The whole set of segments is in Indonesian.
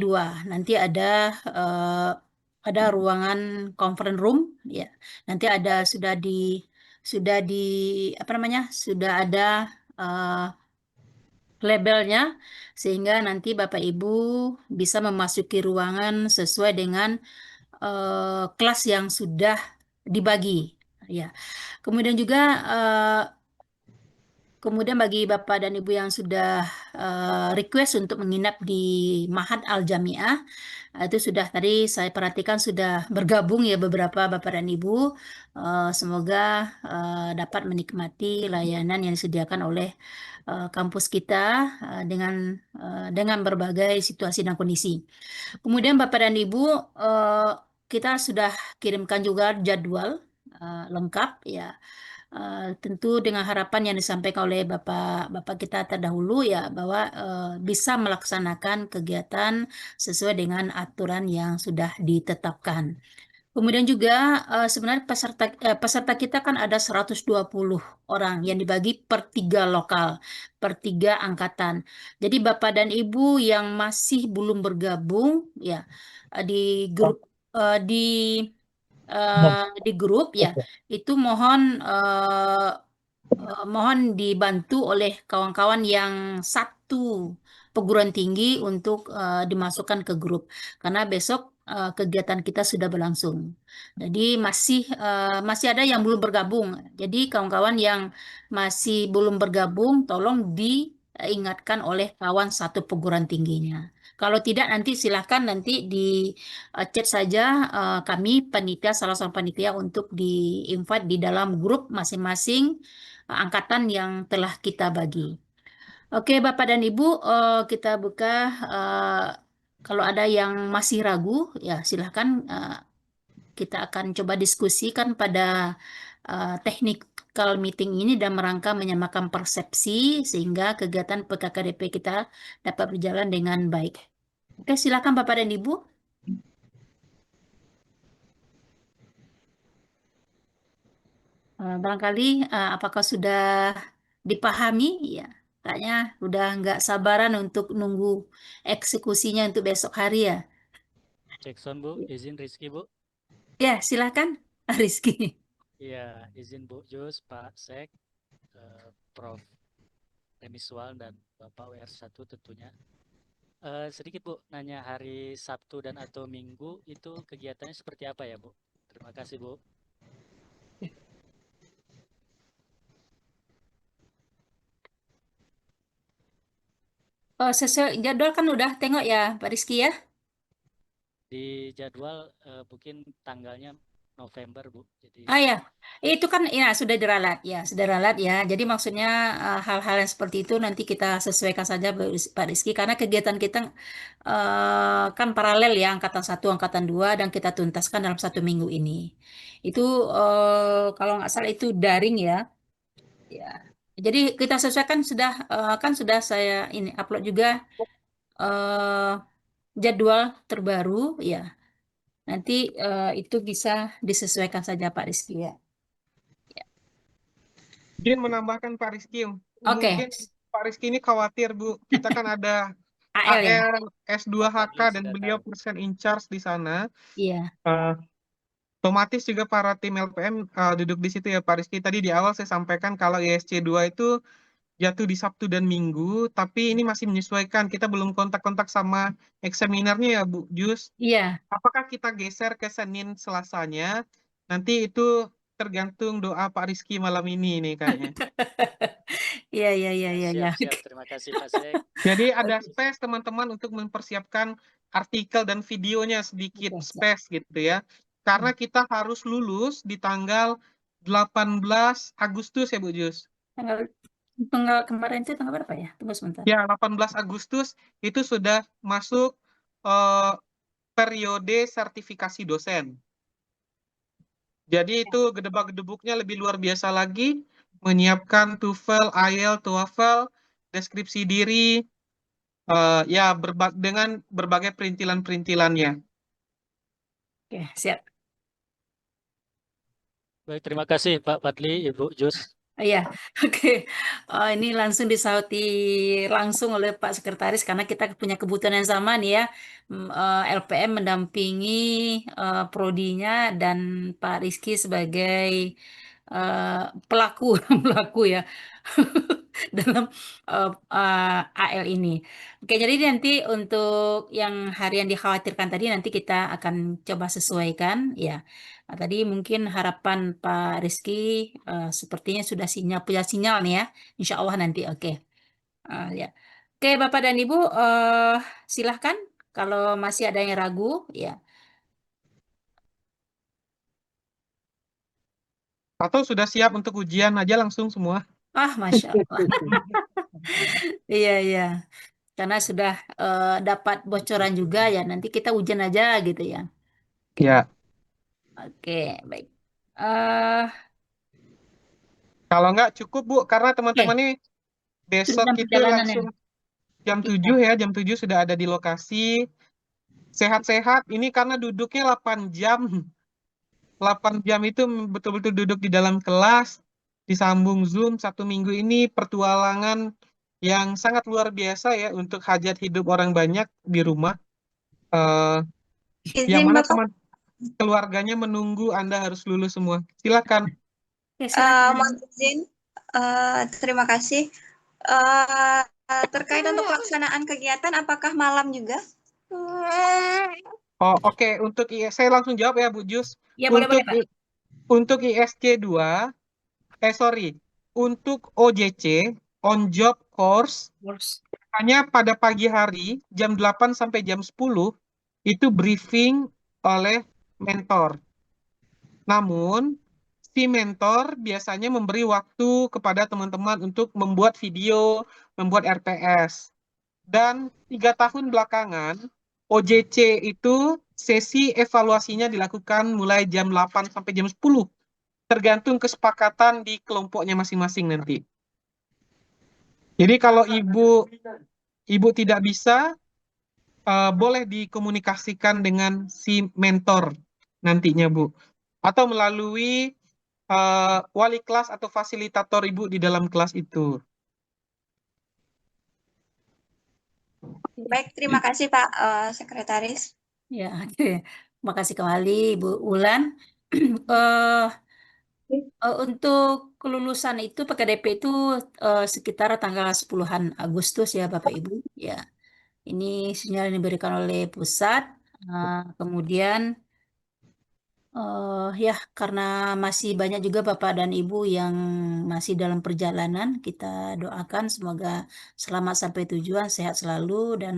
2. Nanti ada ruangan conference room, ya. Nanti sudah di apa namanya? Sudah ada eh, labelnya, sehingga nanti Bapak Ibu bisa memasuki ruangan sesuai dengan kelas yang sudah dibagi. Ya. Kemudian juga eh, kemudian bagi Bapak dan Ibu yang sudah request untuk menginap di Mahat Al Jamiah, itu sudah tadi saya perhatikan sudah bergabung ya beberapa Bapak dan Ibu. Semoga dapat menikmati layanan yang disediakan oleh kampus kita dengan berbagai situasi dan kondisi. Kemudian Bapak dan Ibu, kita sudah kirimkan juga jadwal lengkap ya. Tentu dengan harapan yang disampaikan oleh Bapak kita terdahulu ya bahwa bisa melaksanakan kegiatan sesuai dengan aturan yang sudah ditetapkan. Kemudian juga sebenarnya peserta kita kan ada 120 orang yang dibagi per 3 lokal, per 3 angkatan. Jadi Bapak dan Ibu yang masih belum bergabung ya di grup eh, di grup ya itu mohon dibantu oleh kawan-kawan yang satu perguruan tinggi untuk dimasukkan ke grup karena besok kegiatan kita sudah berlangsung. Jadi masih ada yang belum bergabung. Jadi kawan-kawan yang masih belum bergabung tolong diingatkan oleh kawan satu perguruan tingginya. Kalau tidak nanti silahkan nanti di chat saja kami panitia salah seorang panitia untuk di-invite di dalam grup masing-masing angkatan yang telah kita bagi. Oke, Bapak dan Ibu, kita buka. eh, Kalau ada yang masih ragu, ya silahkan kita akan coba diskusikan pada technical meeting ini dan merangka menyamakan persepsi sehingga kegiatan PKKDP kita dapat berjalan dengan baik. Oke, silakan Bapak dan Ibu. Barangkali apakah sudah dipahami? Ya, kayaknya udah nggak sabaran untuk nunggu eksekusinya untuk besok hari ya. Jackson Bu, izin Rizky Bu. Ya, silakan Rizky. Iya, izin Bu Jus, Pak Sek, Prof. Remiswal dan Bapak WR1 tentunya. Sedikit Bu, nanya hari Sabtu dan atau Minggu itu kegiatannya seperti apa ya Bu? Terima kasih Bu. Oh, sesuai jadwal kan udah tengok ya Pak Rizky ya. Di jadwal mungkin tanggalnya November Bu. Jadi Ah ya, itu kan ya sudah diralat ya. Jadi maksudnya hal-hal yang seperti itu nanti kita sesuaikan saja Pak Rizky karena kegiatan kita kan paralel ya angkatan 1, angkatan 2 dan kita tuntaskan dalam 1 minggu ini. Itu kalau nggak salah itu daring ya. Ya. Jadi kita sesuaikan kan sudah saya ini upload juga eh, jadwal terbaru ya. Nanti itu bisa disesuaikan saja Pak Rizky ya. Mungkin menambahkan Pak Rizky, Oke, mungkin Pak Rizky ini khawatir Bu, kita kan ada AL ya. AL S2HK Fadli dan sudah beliau tahu. persen in charge di sana. Iya, Eh, Otomatis juga para tim LPM duduk di situ ya Pak Rizky. Tadi di awal saya sampaikan kalau ISC 2 itu jatuh di Sabtu dan Minggu, tapi ini masih menyesuaikan. Kita belum kontak-kontak sama eksaminernya ya Bu Jus. iya, Apakah kita geser ke Senin Selasanya? Nanti itu tergantung doa Pak Rizky malam ini nih kayaknya. iya, iya, iya, Ya, iya, iya. siap-siap. Terima kasih Pak Sek. Jadi ada Oke, space teman-teman untuk mempersiapkan artikel dan videonya sedikit oke, siap. space gitu ya. Karena kita harus lulus di tanggal 18 Agustus ya Bu Jus. Tanggal, tanggal kemarin itu tanggal berapa ya? Tunggu sebentar. Ya, 18 Agustus itu sudah masuk eh, periode sertifikasi dosen. Jadi itu gedebak-gedebuknya lebih luar biasa lagi, menyiapkan TOEFL, IELTS, TOEFL, deskripsi diri, ya dengan berbagai perintilan-perintilannya. Oke, siap. Baik, terima kasih Pak Fadli, Ibu Jus. Iya, oke. Oh, ini langsung disauti langsung oleh Pak Sekretaris karena kita punya kebutuhan yang sama nih ya. LPM mendampingi prodinya dan Pak Rizky sebagai pelaku pelaku ya dalam AL ini. Oke, jadi nanti untuk yang harian dikhawatirkan tadi nanti kita akan coba sesuaikan ya. Nah, tadi mungkin harapan Pak Rizky sepertinya sudah punya sinyal nih ya. Insya Allah nanti oke. Ya. Oke, Bapak dan Ibu, silahkan kalau masih ada yang ragu ya. Atau sudah siap untuk ujian aja langsung semua? Masya Allah. Iya, iya. Karena sudah dapat bocoran juga ya. Nanti kita ujian aja gitu ya. Oke, Ya, oke, baik. eh kalau nggak cukup Bu, karena teman-teman oke, ini sudah besok dalam itu perjalanan ya. langsung jam Iya. 7 ya, jam 7 sudah ada di lokasi. Sehat-sehat, ini karena duduknya 8 jam. 8 jam itu betul-betul duduk di dalam kelas, disambung Zoom 1 minggu ini pertualangan yang sangat luar biasa ya untuk hajat hidup orang banyak di rumah. Eh, yang Izin mana Bapak, teman keluarganya menunggu Anda harus lulus semua. Silakan. Oke, silakan. mohon izin. Terima kasih. Eh, Terkait untuk pelaksanaan kegiatan, apakah malam juga? Oh, oke. Untuk saya langsung jawab ya Bu Jus. Ya, boleh, Untuk boleh, Pak. untuk ISC 2, sorry, untuk OJC, on job course, Terus. hanya pada pagi hari jam 8 sampai jam 10 itu briefing oleh mentor. Namun si mentor biasanya memberi waktu kepada teman-teman untuk membuat video, membuat RPS. Dan 3 tahun belakangan OJC itu sesi evaluasinya dilakukan mulai jam 8 sampai jam 10. Tergantung kesepakatan di kelompoknya masing-masing nanti. Jadi kalau ibu tidak bisa, boleh dikomunikasikan dengan si mentor nantinya, Bu. Atau melalui wali kelas atau fasilitator ibu di dalam kelas itu. Baik, terima kasih Pak Sekretaris. Ya, oke. Makasih kembali, Bu Ulan. eh untuk kelulusan itu PKDP itu sekitar tanggal 10-an Agustus ya Bapak Ibu. Ya, ini sinyal yang diberikan oleh pusat. Kemudian ya karena masih banyak juga Bapak dan Ibu yang masih dalam perjalanan, kita doakan semoga selamat sampai tujuan, sehat selalu dan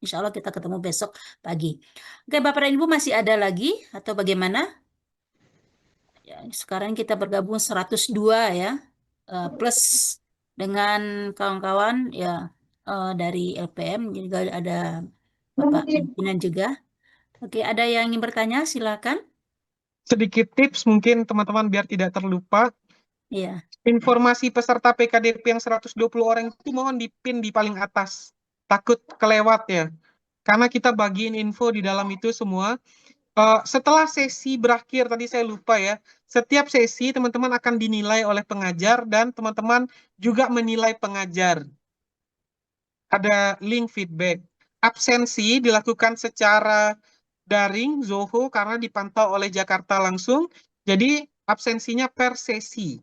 insya Allah kita ketemu besok pagi. Oke, Bapak dan Ibu masih ada lagi atau bagaimana? Ya, sekarang kita bergabung 102 ya, plus dengan kawan-kawan ya dari LPM juga ada Bapak pimpinan juga. Oke, ada yang ingin bertanya? Silakan. Sedikit tips mungkin teman-teman biar tidak terlupa. Iya, Informasi peserta PKDP yang 120 orang itu mohon dipin di paling atas. Takut kelewat ya. Karena kita bagiin info di dalam itu semua. Setelah sesi berakhir, tadi saya lupa ya, setiap sesi teman-teman akan dinilai oleh pengajar dan teman-teman juga menilai pengajar. Ada link feedback. Absensi dilakukan secara daring, Zoho, karena dipantau oleh Jakarta langsung. Jadi absensinya per sesi.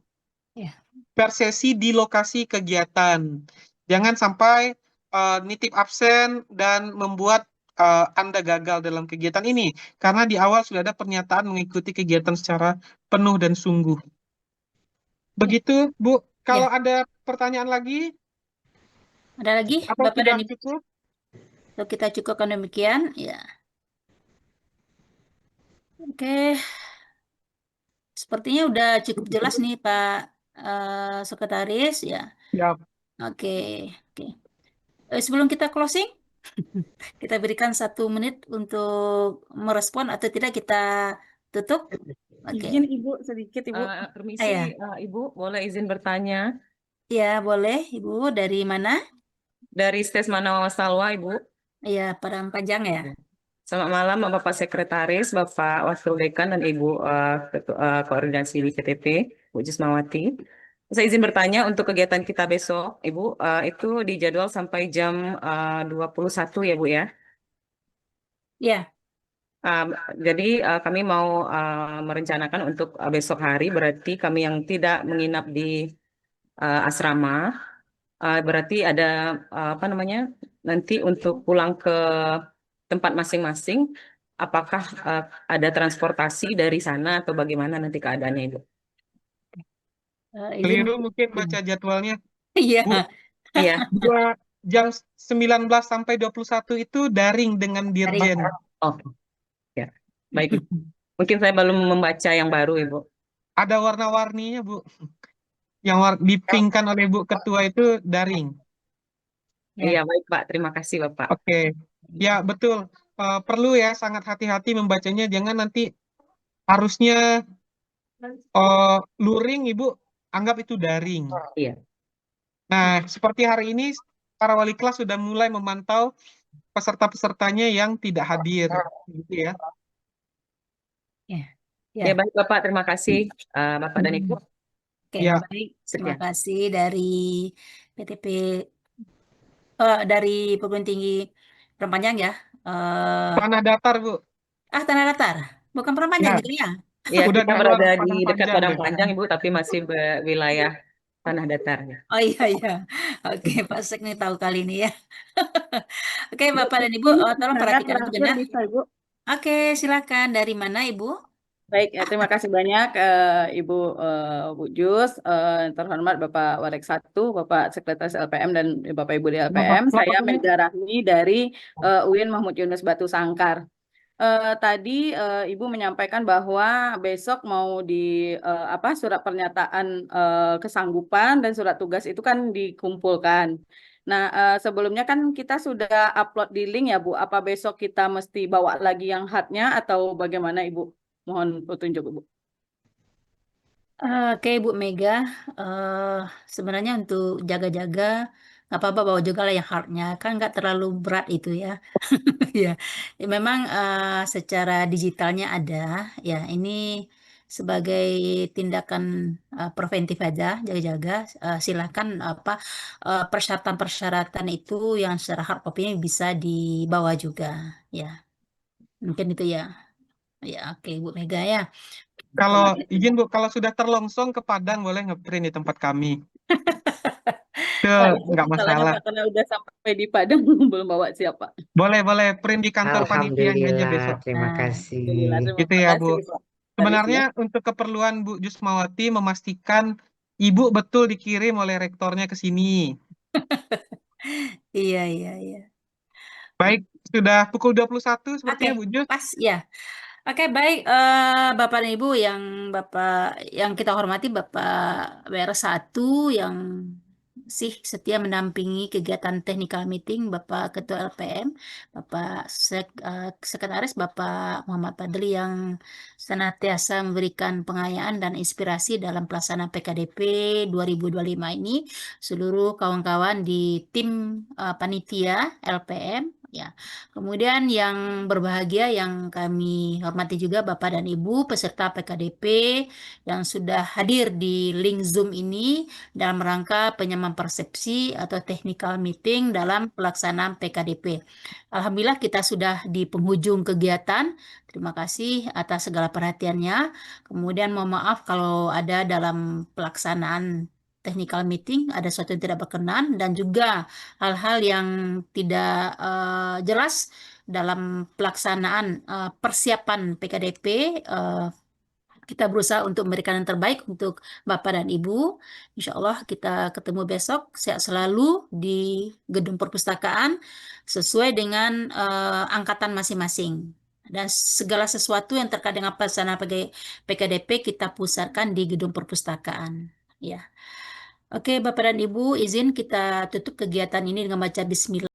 ya, Per sesi di lokasi kegiatan. Jangan sampai nitip absen dan membuat Anda gagal dalam kegiatan ini. Karena di awal sudah ada pernyataan mengikuti kegiatan secara penuh dan sungguh. ya, Begitu, Bu. Kalau ya. ada pertanyaan lagi, Ada lagi, atau Bapak dan sudah Ibu? cukup? Atau kita cukupkan demikian? Ya, oke. Sepertinya udah cukup jelas nih, Pak Sekretaris. Ya, Ya. oke, oke. Sebelum kita closing, kita berikan 1 menit untuk merespon atau tidak kita tutup. Oke. Izin Ibu sedikit Ibu. Permisi Ya, Ibu, boleh izin bertanya ya boleh, Ibu. Dari mana? dari Stes Manawa Salwa Ibu. Ya, Padang Panjang ya. Selamat malam Bapak Sekretaris, Bapak Wakil Dekan dan Ibu Koordinasi di KTP, Bu Jismawati. Saya izin bertanya untuk kegiatan kita besok, Ibu, itu dijadwal sampai jam 21 ya, Bu ya. Ya, Jadi kami mau merencanakan untuk besok hari, berarti kami yang tidak menginap di asrama, berarti ada apa namanya, nanti untuk pulang ke tempat masing-masing, apakah ada transportasi dari sana atau bagaimana nanti keadaannya, Ibu? izin. Keliru mungkin baca jadwalnya. Iya. Bu, Iya. jam 19 sampai 21 itu daring dengan dirjen. Oh, ya. Baik, Ibu. Mungkin saya belum membaca yang baru, Ibu. Ada warna-warninya, Bu. Yang dipingkan oleh Bu Ketua itu daring. Ya. Iya, baik, Pak. Terima kasih, Bapak. Oke. Ya, betul. Perlu ya sangat hati-hati membacanya. Jangan nanti harusnya luring, Ibu anggap itu daring. Iya. Nah, seperti hari ini para wali kelas sudah mulai memantau peserta-pesertanya yang tidak hadir, gitu ya. Ya. Ya. Ya, baik, Bapak. Terima kasih, Bapak dan Ibu. Oke, Ya. baik. Terima Sekian. kasih dari PTP dari Perguruan Tinggi Perpanjang ya. Tanah datar, Bu. Tanah datar, bukan Perpanjang Ya, gitu ya. Ya, udah kita di luar berada di Padang dekat Panjang Padang deh. Panjang, Ibu, tapi masih wilayah tanah datar. Ya. Oh iya iya. Oke, Pak Sek nih tahu kali ini ya. Oke, Bapak dan Ibu, tolong perhatikan itu benar. Bisa, Ibu. Oke, silakan. Dari mana Ibu? Baik, terima kasih banyak Ibu Bu Jus, terhormat Bapak Warek 1, Bapak Sekretaris LPM dan Bapak Ibu di LPM. Saya Mega Rahmi dari UIN Mahmud Yunus Batu Sangkar. Tadi Ibu menyampaikan bahwa besok mau di surat pernyataan kesanggupan dan surat tugas itu kan dikumpulkan. Nah, sebelumnya kan kita sudah upload di link ya, Bu. Apa besok kita mesti bawa lagi yang hardnya atau bagaimana, Ibu? Mohon petunjuk, Ibu. Oke, Bu Mega, sebenarnya untuk jaga-jaga, nggak apa-apa bawa juga lah yang hardnya, kan nggak terlalu berat itu ya. Ya, memang secara digitalnya ada, ya ini sebagai tindakan preventif aja, jaga-jaga. Silakan persyaratan-persyaratan itu yang secara hard copy-nya bisa dibawa juga, ya. Mungkin itu ya. Ya, oke, Bu Mega ya. Kalau izin Bu, kalau sudah terlongsong ke Padang boleh ngeprint di tempat kami. Nah, itu Nggak masalahnya masalah. Pak, karena udah sampai di Padang belum bawa siapa. Boleh print di kantor panitianya aja besok. Terima Nah, kasih. Alhamdulillah, Gitu terima ya, kasih, Bu. Pak Haris, Sebenarnya ya. untuk keperluan Bu Jusmawati memastikan Ibu betul dikirim oleh rektornya ke sini. iya, iya, iya. Baik, sudah pukul 21 Oke, sepertinya Bu Jus. pas ya. Oke, baik, Bapak dan Ibu yang kita hormati, Bapak WR1 yang setia mendampingi kegiatan technical meeting, Bapak Ketua LPM, Bapak Sekretaris, Bapak Muhammad Fadli yang senantiasa memberikan pengayaan dan inspirasi dalam pelaksanaan PKDP 2025 ini, seluruh kawan-kawan di tim panitia LPM, ya. Kemudian yang berbahagia yang kami hormati juga Bapak dan Ibu peserta PKDP yang sudah hadir di link Zoom ini dalam rangka penyamaan persepsi atau technical meeting dalam pelaksanaan PKDP. Alhamdulillah kita sudah di penghujung kegiatan. Terima kasih atas segala perhatiannya. Kemudian mohon maaf kalau ada dalam pelaksanaan technical meeting ada sesuatu yang tidak berkenan dan juga hal-hal yang tidak jelas dalam pelaksanaan persiapan PKDP. Kita berusaha untuk memberikan yang terbaik untuk Bapak dan Ibu. Insya Allah kita ketemu besok. Sehat selalu di gedung perpustakaan sesuai dengan angkatan masing-masing. Dan segala sesuatu yang terkait dengan pelaksanaan PKDP kita pusatkan di gedung perpustakaan. Ya. Oke, Bapak dan Ibu, izin kita tutup kegiatan ini dengan baca Bismillah.